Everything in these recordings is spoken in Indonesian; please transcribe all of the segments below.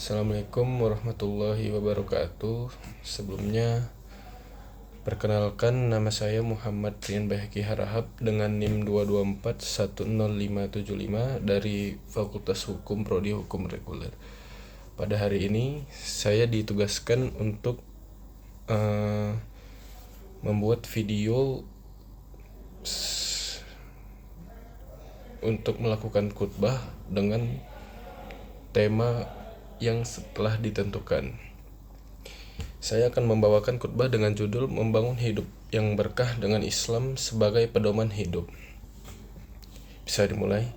Assalamualaikum warahmatullahi wabarakatuh. Sebelumnya, perkenalkan nama saya Muhammad Rian Bayhaqi Harahap dengan NIM 224100575 dari Fakultas Hukum Prodi Hukum Reguler. Pada hari ini, saya ditugaskan untuk membuat video untuk melakukan khutbah dengan tema yang setelah ditentukan. Saya akan membawakan khutbah dengan judul Membangun Hidup yang Berkah dengan Islam sebagai Pedoman Hidup. Bisa dimulai.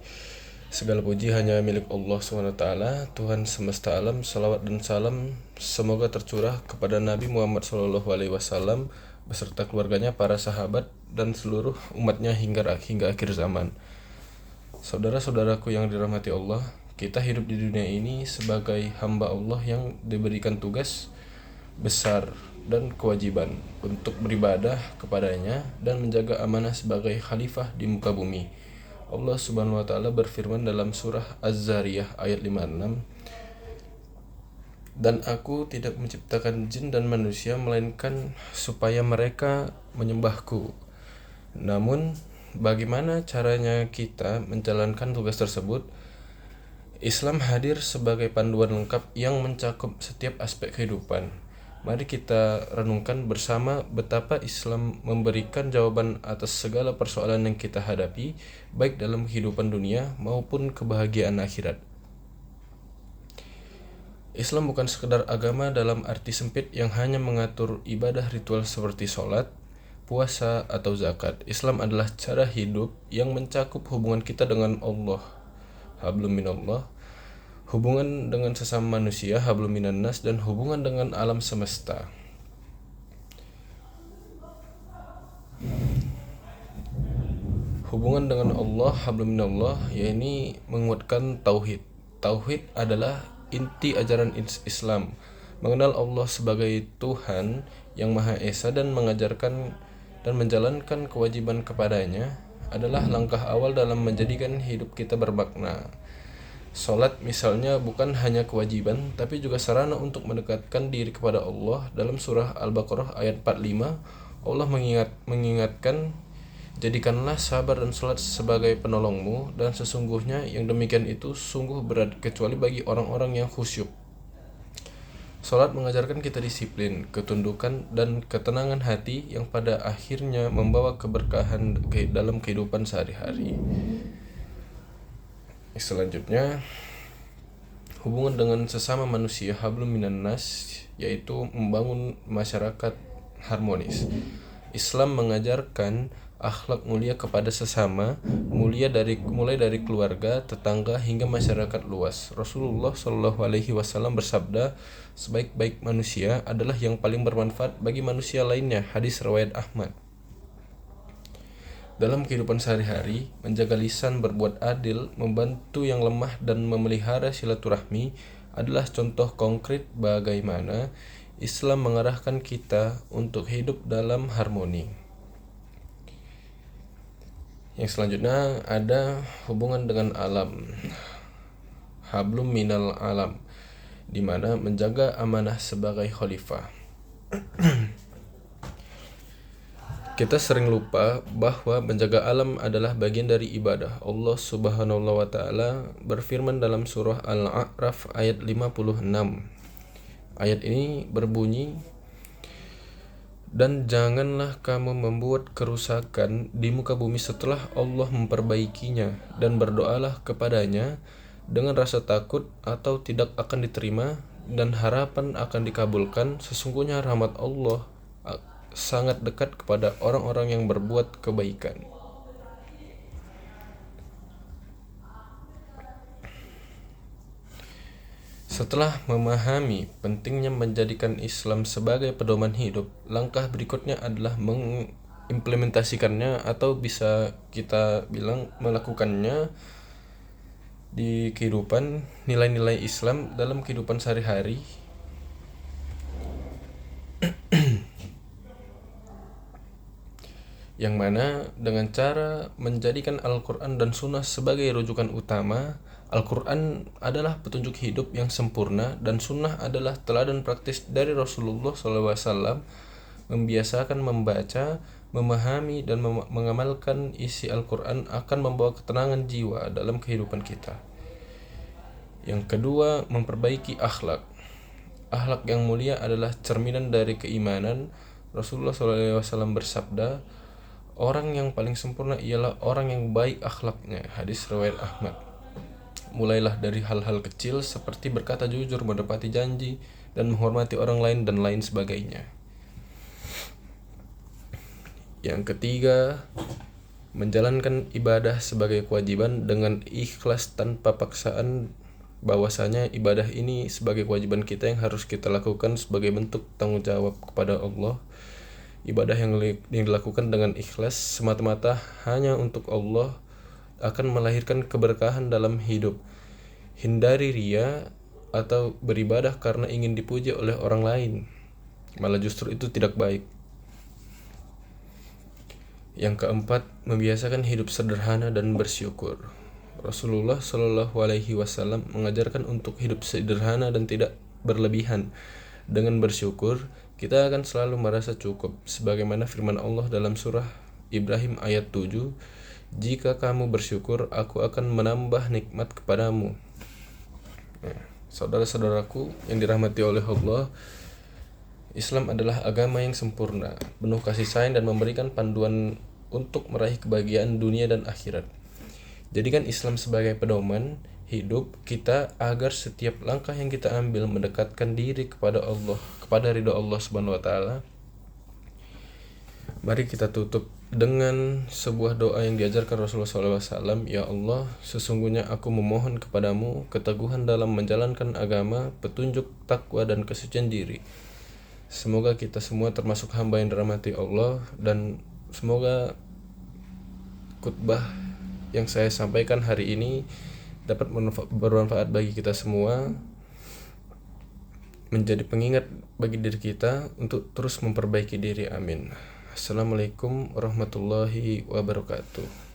Segala puji hanya milik Allah SWT, Tuhan semesta alam. Salawat dan salam semoga tercurah kepada Nabi Muhammad SAW beserta keluarganya, para sahabat, dan seluruh umatnya hingga akhir zaman. Saudara-saudaraku yang dirahmati Allah, kita hidup di dunia ini sebagai hamba Allah yang diberikan tugas besar dan kewajiban untuk beribadah kepadanya dan menjaga amanah sebagai khalifah di muka bumi. Allah Subhanahu wa taala berfirman dalam surah Az-Zariyah ayat 56, "Dan aku tidak menciptakan jin dan manusia melainkan supaya mereka menyembahku." Namun, bagaimana caranya kita menjalankan tugas tersebut? Islam hadir sebagai panduan lengkap yang mencakup setiap aspek kehidupan. Mari kita renungkan bersama betapa Islam memberikan jawaban atas segala persoalan yang kita hadapi, baik dalam kehidupan dunia maupun kebahagiaan akhirat. Islam bukan sekedar agama dalam arti sempit yang hanya mengatur ibadah ritual seperti sholat, puasa, atau zakat. Islam adalah cara hidup yang mencakup hubungan kita dengan Allah, hablum minallah, hubungan dengan sesama manusia, hablum minan nas, dan hubungan dengan alam semesta. Hubungan dengan Allah, hablum minallah, yakni menguatkan tauhid. Tauhid adalah inti ajaran Islam, mengenal Allah sebagai Tuhan yang Maha Esa dan mengajarkan dan menjalankan kewajiban kepadanya adalah langkah awal dalam menjadikan hidup kita bermakna. Salat misalnya bukan hanya kewajiban, tapi juga sarana untuk mendekatkan diri kepada Allah. Dalam surah Al-Baqarah ayat 45, Allah mengingatkan, "Jadikanlah sabar dan salat sebagai penolongmu, dan sesungguhnya yang demikian itu sungguh berat kecuali bagi orang-orang yang khusyuk." Salat mengajarkan kita disiplin, ketundukan, dan ketenangan hati yang pada akhirnya membawa keberkahan dalam kehidupan sehari-hari. Selanjutnya, hubungan dengan sesama manusia, hablum minan nas, yaitu membangun masyarakat harmonis. Islam mengajarkan akhlak mulia kepada sesama, mulai dari keluarga, tetangga, hingga masyarakat luas. Rasulullah SAW bersabda, "Sebaik-baik manusia adalah yang paling bermanfaat bagi manusia lainnya." Hadis riwayat Ahmad. Dalam kehidupan sehari-hari, menjaga lisan, berbuat adil, membantu yang lemah, dan memelihara silaturahmi adalah contoh konkret bagaimana Islam mengarahkan kita untuk hidup dalam harmoni. Yang selanjutnya ada hubungan dengan alam, hablum minal alam, di mana menjaga amanah sebagai khalifah. Kita sering lupa bahwa menjaga alam adalah bagian dari ibadah. Allah Subhanahu wa taala berfirman dalam surah Al-A'raf ayat 56. Ayat ini berbunyi, "Dan janganlah kamu membuat kerusakan di muka bumi setelah Allah memperbaikinya, dan berdoalah kepadanya dengan rasa takut atau tidak akan diterima dan harapan akan dikabulkan. Sesungguhnya rahmat Allah sangat dekat kepada orang-orang yang berbuat kebaikan." Setelah memahami pentingnya menjadikan Islam sebagai pedoman hidup, langkah berikutnya adalah mengimplementasikannya, atau bisa kita bilang melakukannya di kehidupan, nilai-nilai Islam dalam kehidupan sehari-hari. yang mana dengan cara menjadikan Al-Quran dan Sunnah sebagai rujukan utama. Al-Quran adalah petunjuk hidup yang sempurna dan Sunnah adalah teladan praktis dari Rasulullah SAW. Membiasakan membaca, memahami, dan mengamalkan isi Al-Quran akan membawa ketenangan jiwa dalam kehidupan kita. Yang kedua, memperbaiki akhlak. Akhlak yang mulia adalah cerminan dari keimanan. Rasulullah SAW bersabda, orang yang paling sempurna ialah orang yang baik akhlaknya. Hadis riwayat Ahmad. Mulailah dari hal-hal kecil seperti berkata jujur, menepati janji, dan menghormati orang lain dan lain sebagainya. Yang ketiga, menjalankan ibadah sebagai kewajiban dengan ikhlas tanpa paksaan, bahwasanya ibadah ini sebagai kewajiban kita yang harus kita lakukan sebagai bentuk tanggung jawab kepada Allah. Ibadah yang dilakukan dengan ikhlas semata-mata hanya untuk Allah akan melahirkan keberkahan dalam hidup. Hindari riya atau beribadah karena ingin dipuji oleh orang lain, malah justru itu tidak baik. Yang keempat, membiasakan hidup sederhana dan bersyukur. Rasulullah Shallallahu Alaihi Wasallam mengajarkan untuk hidup sederhana dan tidak berlebihan. Dengan bersyukur, kita akan selalu merasa cukup. Sebagaimana firman Allah dalam surah Ibrahim ayat 7, jika kamu bersyukur, aku akan menambah nikmat kepadamu. Saudara-saudaraku yang dirahmati oleh Allah, Islam adalah agama yang sempurna, penuh kasih sayang dan memberikan panduan untuk meraih kebahagiaan dunia dan akhirat. Jadikan Islam sebagai pedoman hidup kita agar setiap langkah yang kita ambil mendekatkan diri kepada Allah, kepada ridha Allah Subhanahu wa taala. Mari kita tutup dengan sebuah doa yang diajarkan Rasulullah SAW. Ya Allah, sesungguhnya aku memohon kepadamu keteguhan dalam menjalankan agama, petunjuk, takwa, dan kesucian diri. Semoga kita semua termasuk hamba yang dirahmati Allah, dan semoga khutbah yang saya sampaikan hari ini dapat bermanfaat bagi kita semua, menjadi pengingat bagi diri kita untuk terus memperbaiki diri. Amin. Assalamualaikum warahmatullahi wabarakatuh.